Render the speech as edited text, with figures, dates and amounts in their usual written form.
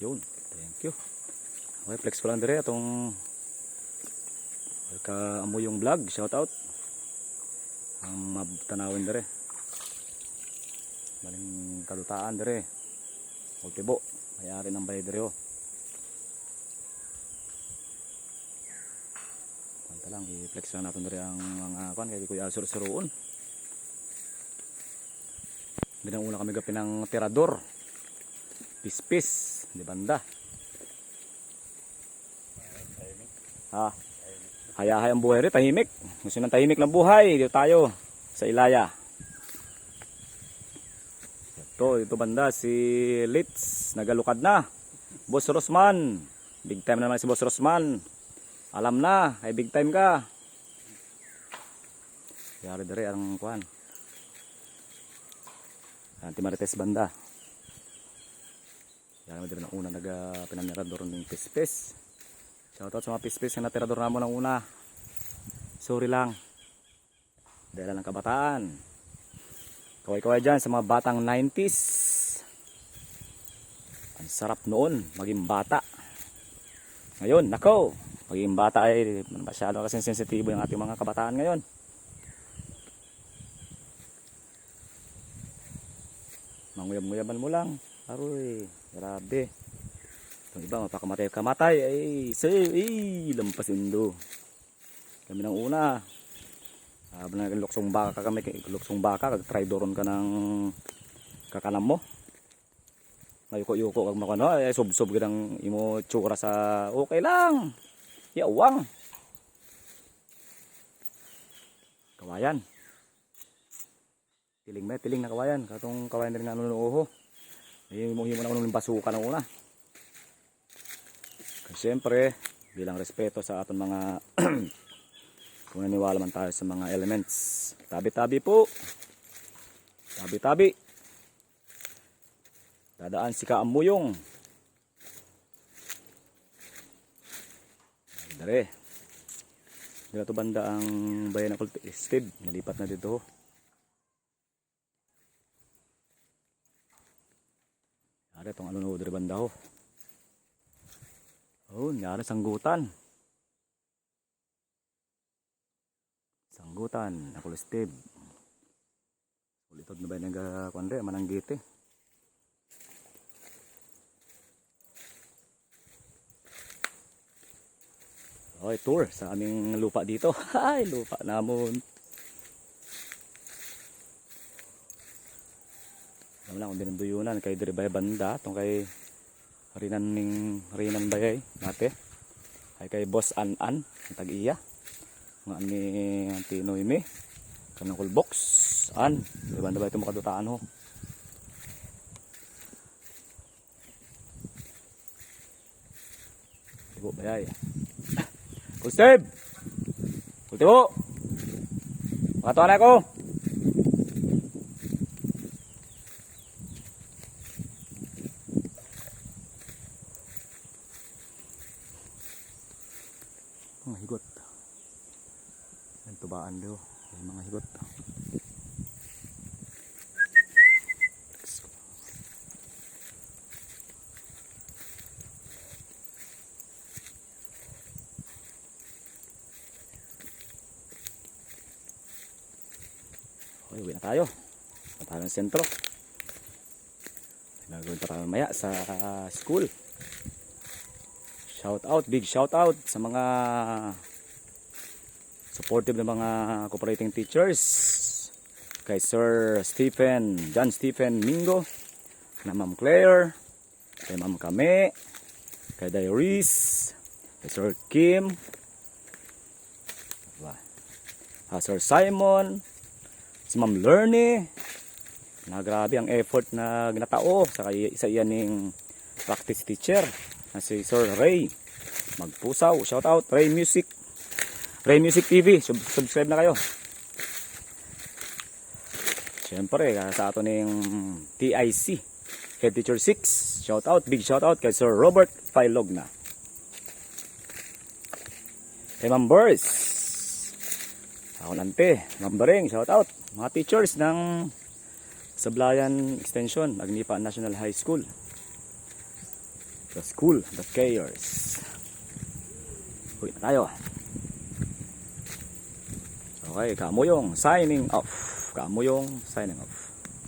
Yun, thank you. Okay, flex ko lang dire atong ka-amo yung vlog, shout out. Ang mabtanawin dire. Maling kalutaan dire. Ultibo, may-ari ng balay dire oh. Kanta lang, i-flex lang natin dire ang mga kwan kay Kuya Sur-suroon. Binang una kami gapin ng tirador. Pispis, di banda. Ha? Hayahay ang buhay rin, tahimik. Gusto ng tahimik ng buhay, dito tayo sa Ilaya. Ito banda si Litz, nagalukad na. Boss Rosman, big time naman si Boss Rosman. Alam na, ay big time ka. Yari dire ang kuhan. Anti Marites banda. Yan dire na una pinamirador ng pispis. Shoutout sa mga pispis na tirador na mo ng una. Sorry lang. Dahil lang kabataan. Kaway-kaway dyan sa mga batang 90s. Ang sarap noon maging bata. Ngayon, nako. Maging bata ay masyado kasi sensitibo yung ating mga kabataan ngayon. Manguyab-nguyaban mo lang. Aroy, grabe. Yung iba mapakamatay ay lampasin do. Kami nang una habang nagluksong baka kami, luksong baka kag try doron ka ng kakanam mo. Mayuko-yuko kag makano ay sob-sob gidang imo tsura sa okay lang. Yawang. Kawayan. Tiling na kawayan, katong kawayan rin nga ano uho. Ay mo na kuno basuka ng una. Siyempre, bilang respeto sa ating mga kung naniwala man tayo sa mga elements. Tabi-tabi po. Tabi-tabi. Dadaan si Kaamuyong. Dali. Dito banda ang bayan ng Steve. Nilipat na dito. Ari itong ano dari banda ho. Oh, nyari sanggutan. Sanggutan, ako Steve. Ulitod na ba yung kuandre, mananggiti. Okay, tour sa aming lupa dito. Ay, lupa namon. Alam lang kung dinanduyunan kay Diribay Banda, itong kay Rinan Bayay nate ay kay Boss An-an tag-iya nga ni Tinoy mi kanang box an banda ba ito makadutaan ho Tibo Bayay Steve Tibo makatuan ako mga higot ang tubaan daw yung mga higot okay, uwi na tayo ng sentro nagawin pa tayo maya sa school. Big shout out sa mga supportive na mga cooperating teachers. Kay Sir John Stephen Mingo, na Ma'am Claire, kay Ma'am Kame, kay Diaries, kay Sir Kim, Sir Simon, si Ma'am Lernie, na grabe ang effort na ginatao sa iyan ning practice teacher. Si Sir Ray Magpusaw, shout out Ray Music TV, subscribe na kayo. Siyempre sa ato ning TIC Head Teacher 6, big shout out kay Sir Robert Filogna. Kay Ma'am Burrs, ako nante, Ma'am Bareng, shout out mga teachers ng Sablayan Extension, Agnipa National High School. the school, the chaos. Uwi na tayo. Okay, Kamuyong signing off. Kamuyong signing off.